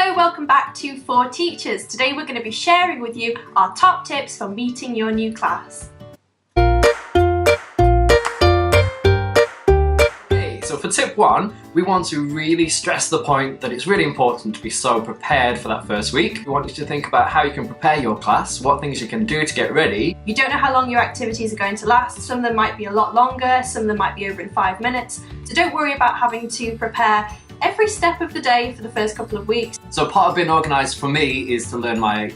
Hello, welcome back to For Teachers. Today we're going to be sharing with you our top tips for meeting your new class. So for tip one, we want to really stress the point that it's really important to be so prepared for that first week. We want you to think about how you can prepare your class, what things you can do to get ready. You don't know how long your activities are going to last. Some of them might be a lot longer, some of them might be over in 5 minutes. So don't worry about having to prepare every step of the day for the first couple of weeks. So part of being organised for me is to learn my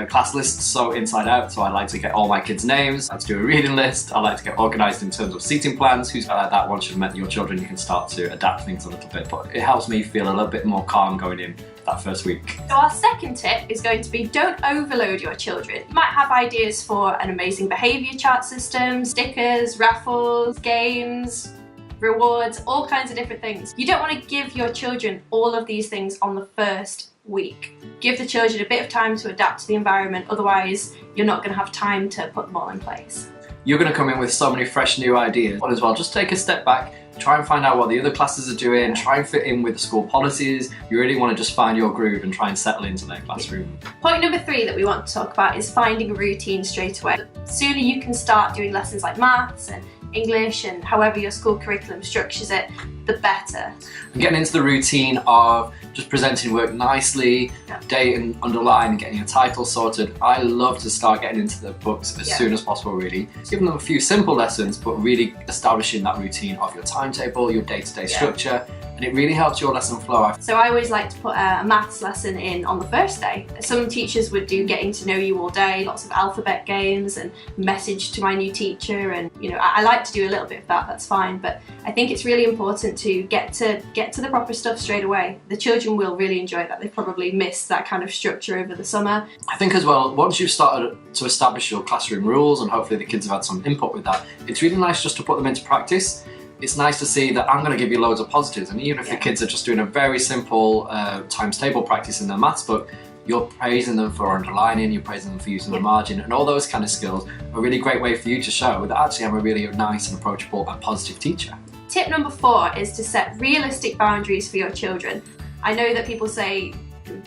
class lists so inside out. So I like to get all my kids' names, I like to do a reading list, I like to get organised in terms of seating plans, who's like that. Once you've met your children, you can start to adapt things a little bit, but it helps me feel a little bit more calm going in that first week. So our second tip is going to be don't overload your children. You might have ideas for an amazing behaviour chart system, stickers, raffles, games, rewards, all kinds of different things. You don't want to give your children all of these things on the first week. Give the children a bit of time to adapt to the environment, otherwise you're not going to have time to put them all in place. You're going to come in with so many fresh new ideas, but as well, just take a step back, try and find out what the other classes are doing, try and fit in with the school policies. You really want to just find your groove and try and settle into their classroom. Point number 3 that we want to talk about is finding a routine straight away. The sooner you can start doing lessons like maths and English and however your school curriculum structures it, the better. And getting into the routine of just presenting work nicely, date and underline, and getting your title sorted. I love to start getting into the books as soon as possible, really. Giving them a few simple lessons, but really establishing that routine of your timetable, your day-to-day structure, and it really helps your lesson flow. So I always like to put a maths lesson in on the first day. Some teachers would do getting to know you all day, lots of alphabet games and message to my new teacher, and I like to do a little bit of that, that's fine, but I think it's really important to get to the proper stuff straight away. The children will really enjoy that. They've probably missed that kind of structure over the summer. I think as well, once you've started to establish your classroom rules and hopefully the kids have had some input with that, it's really nice just to put them into practice. It's nice to see that I'm going to give you loads of positives, and even if the kids are just doing a very simple times table practice in their maths book, you're praising them for underlining, you're praising them for using the margin, and all those kind of skills are a really great way for you to show that actually I'm a really nice and approachable and positive teacher. Tip number 4 is to set realistic boundaries for your children. I know that people say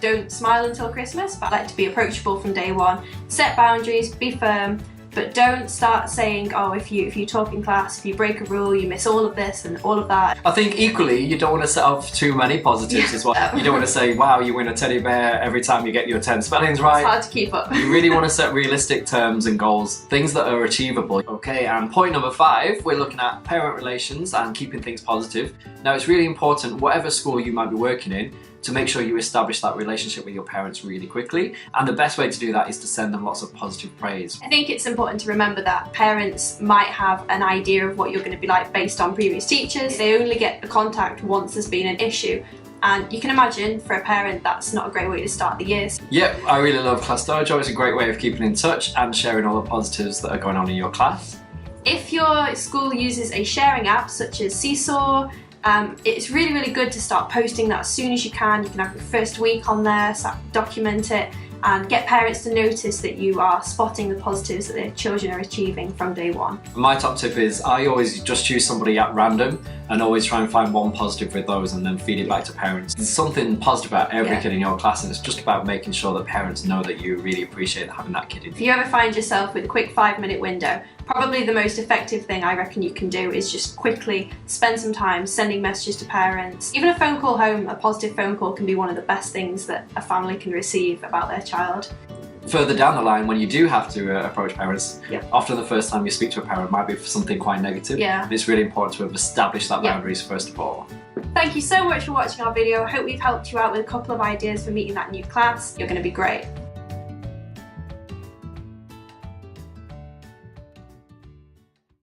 don't smile until Christmas, but I like to be approachable from day one. Set boundaries, be firm, but don't start saying, oh, if you talk in class, if you break a rule, you miss all of this and all of that. I think equally, you don't want to set off too many positives as well. You don't want to say, wow, you win a teddy bear every time you get your 10 spellings right. It's hard to keep up. You really want to set realistic terms and goals, things that are achievable. Okay, and point number 5, we're looking at parent relations and keeping things positive. Now, it's really important, whatever school you might be working in, to make sure you establish that relationship with your parents really quickly. And the best way to do that is to send them lots of positive praise. I think it's important to remember that parents might have an idea of what you're going to be like based on previous teachers. They only get the contact once there's been an issue. And you can imagine for a parent that's not a great way to start the year. Yep, I really love Class Dojo. It's a great way of keeping in touch and sharing all the positives that are going on in your class. If your school uses a sharing app such as Seesaw, it's really good to start posting that as soon as you can. You can have your first week on there, start document it, and get parents to notice that you are spotting the positives that their children are achieving from day one. My top tip is I always just choose somebody at random and always try and find one positive with those and then feed it back to parents. There's something positive about every kid in your class, and it's just about making sure that parents know that you really appreciate having that kid in. If you ever find yourself with a quick 5-minute window, probably the most effective thing I reckon you can do is just quickly spend some time sending messages to parents. Even a phone call home, a positive phone call, can be one of the best things that a family can receive about their child. Further down the line, when you do have to approach parents, often the first time you speak to a parent might be for something quite negative. And it's really important to have established that boundaries first of all. Thank you so much for watching our video. I hope we've helped you out with a couple of ideas for meeting that new class. You're going to be great.